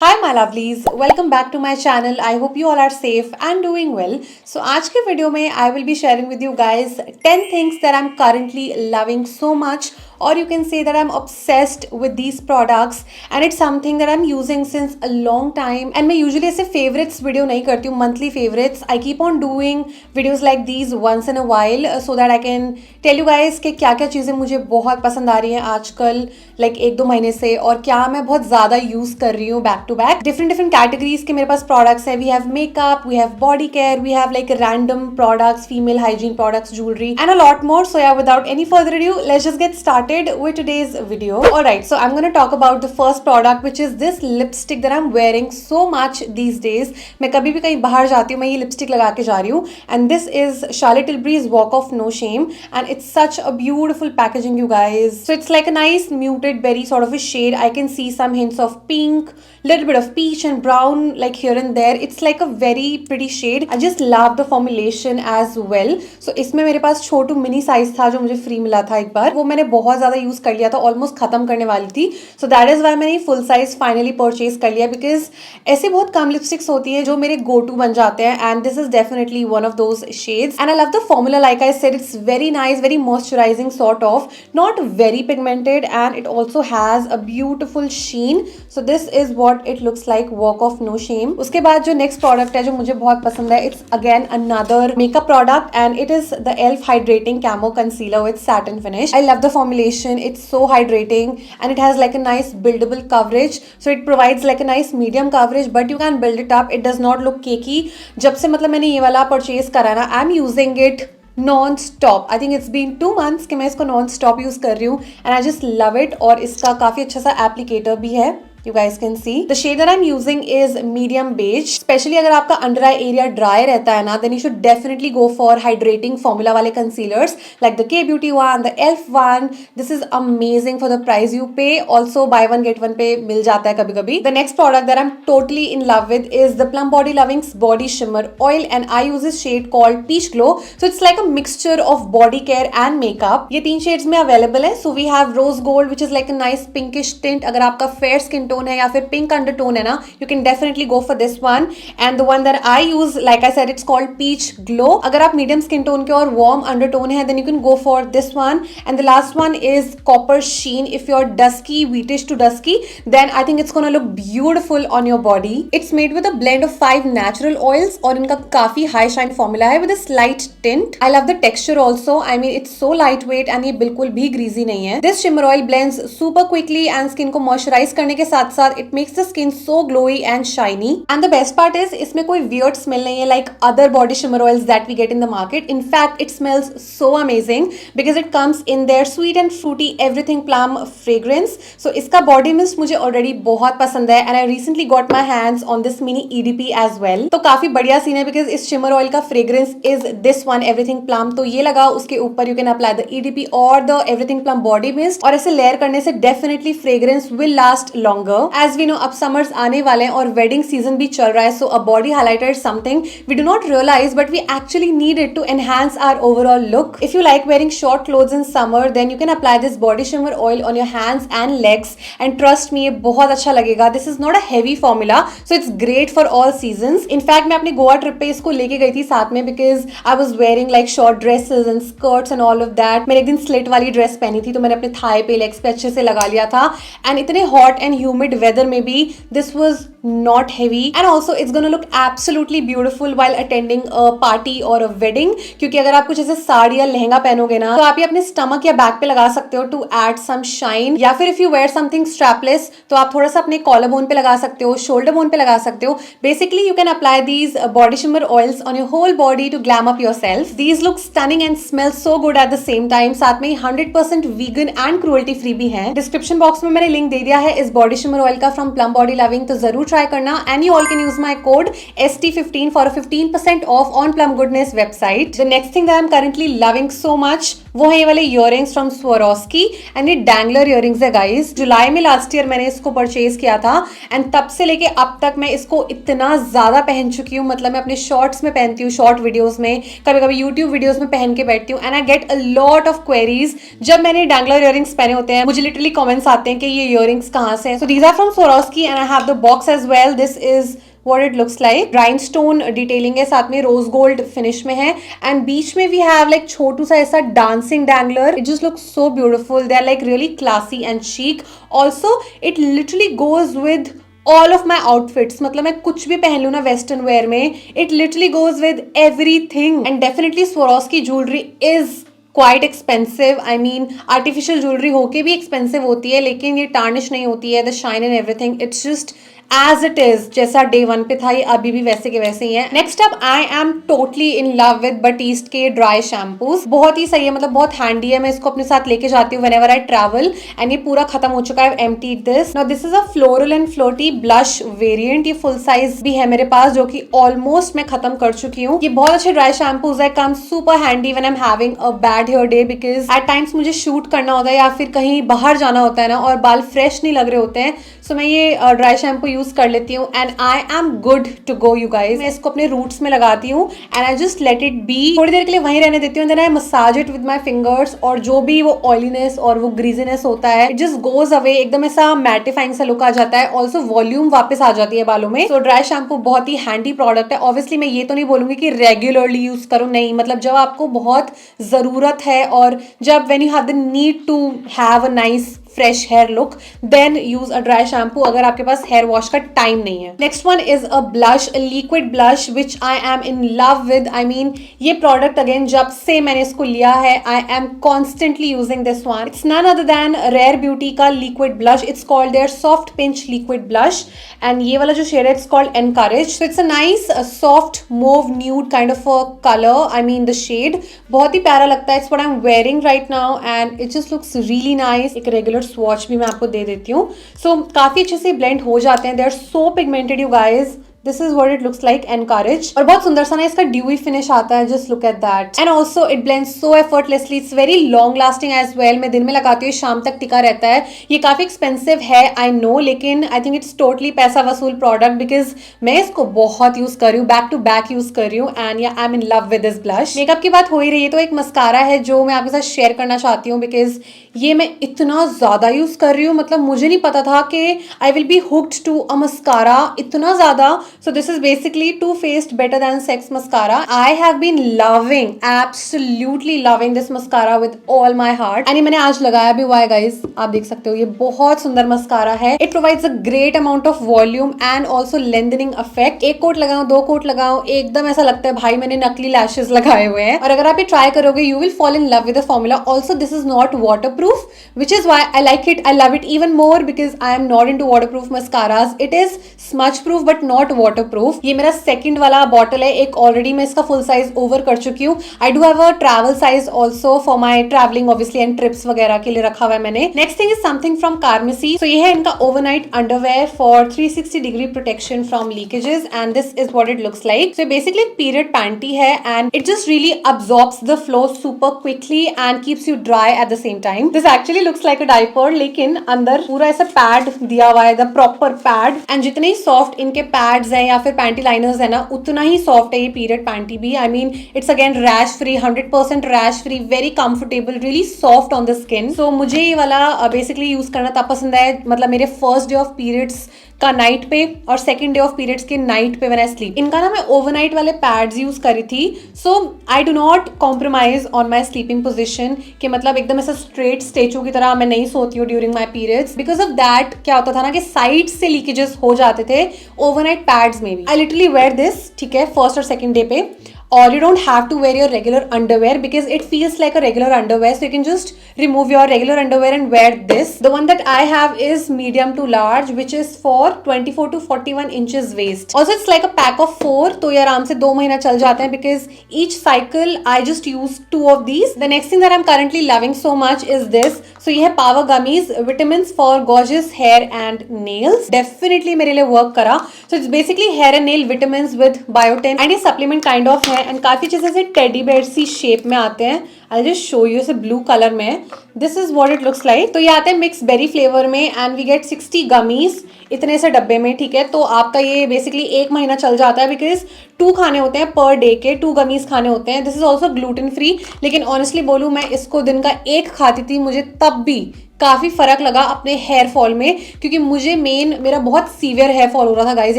Hi my lovelies, welcome back to my channel. I hope you all are safe and doing well. So आज के video में I will be sharing with you guys 10 things that I'm currently loving so much, or you can say that I'm obsessed with these products and it's something that I'm using since a long time. And मैं usually ऐसे favorites video नहीं करती हूँ, monthly favorites. I keep on doing videos like these once in a while so that I can tell you guys कि क्या क्या चीज़ें मुझे बहुत पसंद आ रही हैं आजकल, like एक दो महीने से, और क्या मैं बहुत ज़्यादा यूज़ कर रही हूँ back to back. Different categories के मेरे पास products है. We have makeup, we have body care, we have like random products, female hygiene products, jewelry, and a lot more. So yeah, without any further ado, let's just get started with today's video. Alright, so I'm gonna talk about the first product, which is this lipstick that I'm wearing so much these days. मैं कभी भी कहीं बाहर जाती हूँ मैं ये lipstick लगा के जा रही हूँ. And this is Charlotte Tilbury's Walk of No Shame, and it's such a beautiful packaging, you guys. So it's like a nice muted berry sort of a shade. I can see some hints of pink, little bit of peach and brown like here and there. It's like a very pretty shade. I just love the formulation as well. So इसमें मेरे पास छोटू mini size था जो मुझे free मिला था एक बार, वो मैंने बहुत ज़्यादा यूज़ कर लिया था, ऑलमोस्ट ख़त्म करने वाली थी. सो दैट इज़ वाई मैंने फुल साइज फाइनली परचेज कर लिया, बिकॉज ऐसे बहुत कम लिपस्टिक्स होती है जो मेरे गो टू बन जाते हैं, and this is definitely one of those shades. And I love the formula, like I said, it's very nice, very moisturising sort of, not very pigmented, and it also has a beautiful sheen. So this is what it looks like, Walk of No Shame. उसके बाद जो next product है जो मुझे बहुत पसंद है, it's again another makeup product, and it is the e.l.f. Hydrating Camo Concealer with satin finish. I love the formulation. It's so hydrating and it has like a nice buildable coverage. So it provides like a nice medium coverage, but you can build it up. It does not look cakey. जब से मतलब मैंने ये वाला purchase करा ना, I'm using it non stop. I think it's been 2 months कि मैं इसको नॉन स्टॉप यूज़ कर रही हूँ, and I just love it. और इसका काफ़ी अच्छा सा एप्लीकेटर भी है. You guys can see the shade that I'm using is medium beige. Especially अगर आपका under eye area dry रहता है ना, then you should definitely go for hydrating formula वाले concealers like the K Beauty one, the e.l.f. one. This is amazing for the price you pay. Also buy one get one पे मिल जाता है कभी कभी. The next product that I'm totally in love with is the Plum Body Loving's Body Shimmer Oil, and I use this shade called Peach Glow. So it's like a mixture of body care and makeup. ये 3 shades में available है. So we have Rose Gold, which is like a nice pinkish tint. अगर आपका fair skin tone है या फिर pink undertone है ना, you can definitely go for this one. And the one that I use, like I said, it's called peach glow. अगर आप medium skin tone के और वार्म अंडरटोन है, then you can go for this one. And the last one is copper sheen. If you are dusky, wheatish to dusky, then I think it's gonna look beautiful on your body. It's made with a blend of 5 natural oils, और इनका काफी high shine formula है with a slight tint. I love the texture also. I mean it's so light weight and ये बिल्कुल भी greasy नहीं है. This shimmer oil blends super quickly and skin को मॉइस्चराइज करने के साथ साथ it makes the skin so glowy and shiny. And the best part is इसमें कोई weird smell नहीं है like other body shimmer oils that we get in the market. In fact, it smells so amazing because it comes in their sweet and fruity everything plum fragrance. So इसका body mist मुझे already बहुत पसंद है, and I recently got my hands on this mini EDP as well. तो काफी बढ़िया scene है because इस shimmer oil का fragrance is this one everything plum. तो ये लगा, उसके ऊपर you can apply the EDP or the everything plum body mist, और ऐसे layer करने से definitely fragrance will last longer. As we know, अब समर्स आने वाले हैं और वेडिंग सीजन भी चल रहा है. So a body highlighter is something we do not realise but we actually need it to enhance our overall look. If you like wearing short clothes in summer, then you can apply this body shimmer oil on your hands and legs, and trust me ये बहुत अच्छा लगेगा. This is not a heavy formula, so it's great for all seasons. In fact मैं अपनी Goa trip पे इसको लेके गई थी साथ में, because I was wearing like short dresses and skirts and all of that. मैंने एक दिन स्लिट वाली ड्रेस पहनी थी, तो मैंने अपने थाई पे लेग्स पे अच्छे से लगा लिया था, एंड इतने हॉट एंड ह्यूमिड वेदर में भी this was not heavy, and also it's gonna look absolutely beautiful while attending a party or a wedding. क्योंकि अगर आप कुछ ऐसे साड़ी या लहंगा पहनोगे ना, तो आप ये अपने स्टमक या बैक पे लगा सकते हो to add some shine, या फिर if you wear something strapless तो आप थोड़ा सा अपने कॉलर बोन पे लगा सकते हो, शोल्डर बोन पे लगा सकते हो. Basically you can apply these body shimmer oils on your whole body to glam up yourself. These look stunning and smell so good at the same time. साथ में 100% vegan and cruelty free भी है. Description box में मैंने link दे दिया है इस body shimmer oil का फ्रॉम प्लम बॉडी लविंग, तो जरूर ट्राई करना. And you all can use my code ST15 for a 15% off on Plum Goodness website. The next thing that I'm currently loving so much वो है ये वाले earrings from Swarovski and ये dangler earrings है guys. जुलाई में last year मैंने इसको purchase किया था एंड तब से लेके अब तक मैं इसको इतना ज्यादा पहन चुकी हूँ। मतलब मैं अपने शॉर्ट्स में पहनती हूँ, शॉर्ट वीडियोस में, कभी कभी यूट्यूब वीडियोस में पहन के बैठती हूँ and I get a lot of queries. जब मैंने डैंगलर इयररिंग्स पहने होते हैं मुझे लिटरली कमेंट्स आते हैं कि ये इयररिंग्स कहाँ से हैं। So these are from Swarovski and I have the box as well. This is what it looks like। rhinestone detailing है, साथ में rose gold finish में है and बीच में we have like छोटू सा ऐसा dancing dangler। it just looks so beautiful। they are like really classy and chic। also it literally goes with all of my outfits। मतलब मैं कुछ भी पहन लूँ ना वेस्टर्न वेयर में, it literally goes with everything। and definitely Swarovski jewelry is quite expensive. I mean artificial jewellery होके भी एक्सपेंसिव होती है लेकिन ये टार्निश नहीं होती है। The shine and everything it's just as it is, जैसा डे वन पे था ये अभी भी वैसे के वैसे ही है। Next up I am totally in love with Batiste के ड्राई शैम्पूज। बहुत ही सही है, मतलब बहुत हैंडी है। मैं इसको अपने साथ लेके जाती हूँ व्हेनेवर आई ट्रैवल एंड ये पूरा खत्म हो चुका है। Emptied this. Now this is a floral and floaty blush variant. ये फुल साइज भी है मेरे पास जो कि ऑलमोस्ट मैं खत्म कर चुकी हूँ। ये बहुत अच्छे ड्राई शैम्पूज है, come super handy when I am having a bad hair day because at times मुझे शूट करना होता है या फिर कहीं बाहर जाना होता है ना और बाल फ्रेश नहीं लग रहे होते हैं। सो मैं ये ड्राई शैम्पू यूज कर लेती हूँ and I am good to go you guys. मैं इसको अपने रूट्स में लगाती हूँ and I just let it be, थोड़ी देर के लिए वहीं रहने देती हूँ। Then I massage it with my fingers और जो भी वो ऑयलीनेस और वो ग्रीजीनेस होता है इट जस्ट गोज अवे। एकदम ऐसा मैटिफाइंग सा लुक आ जाता है। ऑल्सो वॉल्यूम वापस आ जाती है बालों में। सो ड्राई शैम्पू बहुत ही हैंडी प्रोडक्ट है। ऑब्वियसली मैं ये तो नहीं बोलूंगी कि रेगुलरली यूज करो, नहीं, मतलब जब आपको बहुत जरूरत है और जब when you have the need to have a nice fresh hair look then use a dry shampoo, अगर आपके पास हेयर वॉश का टाइम नहीं है। Next one is a blush, liquid blush which I am in love with. I mean ये product again जब से मैंने इसको लिया है I am constantly using this one. It's none other than Rare Beauty का liquid blush. It's called their Soft Pinch liquid blush and ये वाला जो शेड है it's called Encourage. So it's a nice soft mauve nude kind of a colour. I mean the shade बहुत ही प्यारा लगता है। It's what I am wearing right now and it just looks really nice. एक regular swatch भी मैं आपको दे देती हूँ। सो काफी अच्छे से ब्लेंड हो जाते हैं। They are so pigmented you guys. This is what it looks like Encourage और बहुत सुंदर सा ना इसका ड्यूई फिनिश आता है। Just look at that and also it blends so effortlessly. It's very long lasting as well. मैं दिन में लगाती हूँ शाम तक टिका रहता है। ये काफी एक्सपेंसिव है आई नो, लेकिन आई थिंक इट्स टोटली पैसा वसूल प्रोडक्ट बिकॉज मैं इसको बहुत यूज कर रही हूँ, बैक टू बैक यूज कर रही हूँ एंड या आई am in love with this blush. Makeup की बात हो ही रही है तो एक मस्कारा है जो मैं आपके साथ शेयर करना चाहती हूँ बिकॉज ये मैं इतना ज्यादा यूज कर रही हूँ। मतलब मुझे नहीं पता था कि I will be hooked to a mascara इतना ज्यादा। So this is basically Too Faced Better Than Sex mascara. I have been loving, absolutely loving this mascara with all my heart. And ये मैंने आज लगाया भी हुआ है guys, आप देख सकते हो ये बहुत सुंदर मस्कारा है। It provides a great amount of volume and also lengthening effect। एक कोट लगाओ, दो कोट लगाओ, एकदम ऐसा लगता है भाई मैंने नकली लैशेस लगाए हुए हैं। और अगर आप ये ट्राई करोगे you will fall in love with the formula. Also this is not waterproof, which is why I like it. I love it even more because I am not into waterproof mascaras. It is smudge proof but not waterproof। ये मेरा second वाला bottle है। एक already मैं इसका full size over कर चुकी हूँ। I do have a travel size also for my traveling obviously and trips वगैरह के लिए रखा हुआ है मैंने। Next thing is something from Carmesi. So ये है इनका overnight underwear for 360 degree protection from leakages and this is what it looks like. So basically period panty है and it just really absorbs the flow super quickly and keeps you dry at the same time. This actually looks like a diaper लेकिन अंदर पूरा ऐसा pad दिया हुआ है, the proper pad. And जितने ही soft इनके पैड्स हैं या फिर पैंटी लाइनर्स है ना उतना ही सॉफ्ट है ये पीरियड पैंटी भी। I mean it's again rash free, 100% rash free, very comfortable, really soft on the skin. So मुझे ये वाला बेसिकली यूज करना तब पसंद है मतलब मेरे फर्स्ट डे ऑफ पीरियड्स का नाइट पे और सेकंड डे ऑफ पीरियड्स के नाइट पे व्हेन आई स्लीप। इनका ना मैं ओवरनाइट वाले पैड्स यूज करी थी। So I do not compromise on my sleeping position कि मतलब एकदम ऐसा स्ट्रेट स्टेचू की तरह मैं नहीं सोती हूँ during my periods. Because of that क्या होता था ना कि साइड से लीकेजेस हो जाते थे ओवरनाइट पैड्स में भी। आई लिटरली वेयर दिस, ठीक है, फर्स्ट और सेकंड डे पे। Or you don't have to wear your regular underwear because it feels like a regular underwear, so you can just remove your regular underwear and wear this. The one that I have is medium to large, which is for 24 to 41 inches waist. Also it's like a pack of 4, तो ये आराम से 2 महीना चल जाते हैं because each cycle I just use 2 of these. The next thing that I'm currently loving so much is this. So ये है Power Gummies, vitamins for gorgeous hair and nails. Definitely मेरे लिए work करा. So it's basically hair and nail vitamins with biotin and ये supplement kind of है हैं and काफ़ी अच्छे से टेडी बेयर सी शेप में आते हैं। आई जस्ट शो यू, इसे ब्लू कलर में। This is what it looks like. तो ये आते हैं मिक्स बेरी फ्लेवर में एंड वी गेट 60 गमीज इतने से डब्बे में, ठीक है। तो आपका ये बेसिकली 1 महीना चल जाता है, बिकॉज 2 खाने होते हैं पर डे के, 2 गमीज खाने होते हैं। This is also gluten free, लेकिन ऑनेस्टली बोलूँ मैं इसको दिन का 1 खाती थी, मुझे तब भी काफ़ी फ़र्क लगा अपने हेयर फॉल में, क्योंकि मुझे मेरा बहुत सीवियर हेयर फॉल हो रहा था गाइज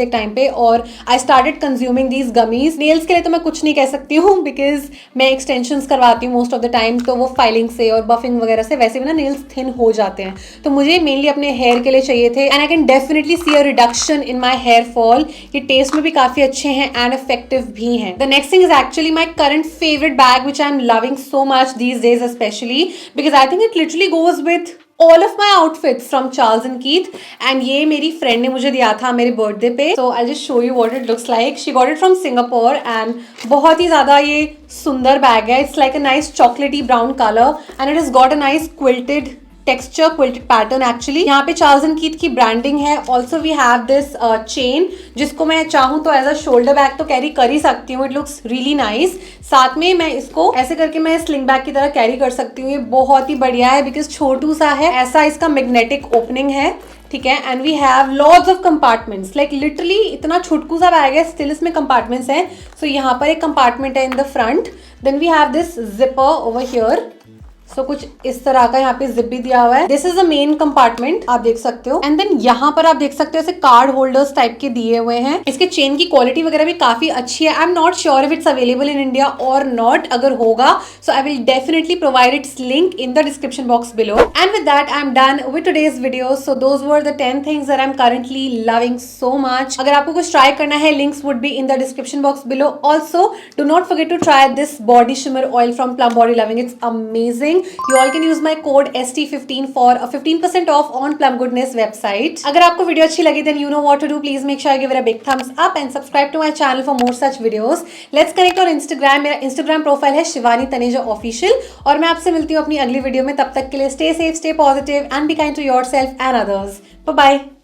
एक टाइम पे, और I started consuming these gummies. Nails के लिए तो मैं कुछ नहीं कह सकती हूँ, बिकॉज मैं एक्सटेंशंस करवाती हूँ मोस्ट ऑफ द टाइम, तो वो फाइलिंग से और बफिंग वगैरह से वैसे भी ना नेल्स थिन हो जाते हैं। तो मुझे मेनली अपने हेयर के लिए चाहिए थे and I can definitely see a reduction in my hair fall. ये टेस्ट में भी काफ़ी अच्छे हैं एंड इफेक्टिव भी हैं। The next thing is actually my current favourite bag which I am loving so much these days, specially because I think it literally goes with all of my outfits from Charles and Keith, and ये मेरी friend ने मुझे दिया था मेरे birthday पे। So I'll just show you what it looks like. She got it from Singapore and बहुत ही ज़्यादा ये सुंदर बैग है। It's like a nice chocolatey brown color and it has got a nice quilted texture, quilted pattern actually. यहाँ पे Charles and Keith की branding है। Also we have this chain, जिसको मैं चाहूँ तो एज अ शोल्डर बैग तो carry कर ही सकती हूँ। It looks really nice. साथ में मैं इसको ऐसे करके मैं स्लिंग बैग की तरह कैरी कर सकती हूँ। ये बहुत ही बढ़िया है बिकॉज छोटू सा है, ऐसा इसका मैग्नेटिक ओपनिंग है, ठीक है। And we have lots of compartments, like literally इतना छुटकू सा बैग है, स्टिल इसमें कंपार्टमेंट्स हैं। सो यहाँ पर एक कंपार्टमेंट है in the front, then we have this zipper over here. So कुछ इस तरह का यहाँ पे जिप भी दिया हुआ है। This is the main compartment, आप देख सकते हो। एंड देन यहाँ पर आप देख सकते हो ऐसे कार्ड होल्डर्स टाइप के दिए हुए हैं। इसके चेन की क्वालिटी वगैरह भी काफी अच्छी है। I am not sure if it's available in India और नॉट। अगर होगा so I will definitely provide its link in the description box below. And with that I am done with today's video. So those were the 10 things that I am currently loving so much. अगर आपको कुछ try करना है, links would be in the description box below. Also do not forget to try this body shimmer oil from plum body loving, it's amazing. You all can use my code ST15 for a 15% off on Plum Goodness website. अगर आपको video अच्छी लगी then you know what to do. Please make sure you give it a big thumbs up and subscribe to my channel for more such videos. Let's connect on Instagram. मेरा Instagram profile है Shivani Taneja official, और मैं आपसे मिलती हूँ अपनी अगली video में। तब तक के लिए stay safe, stay positive and be kind to yourself and others. Bye bye.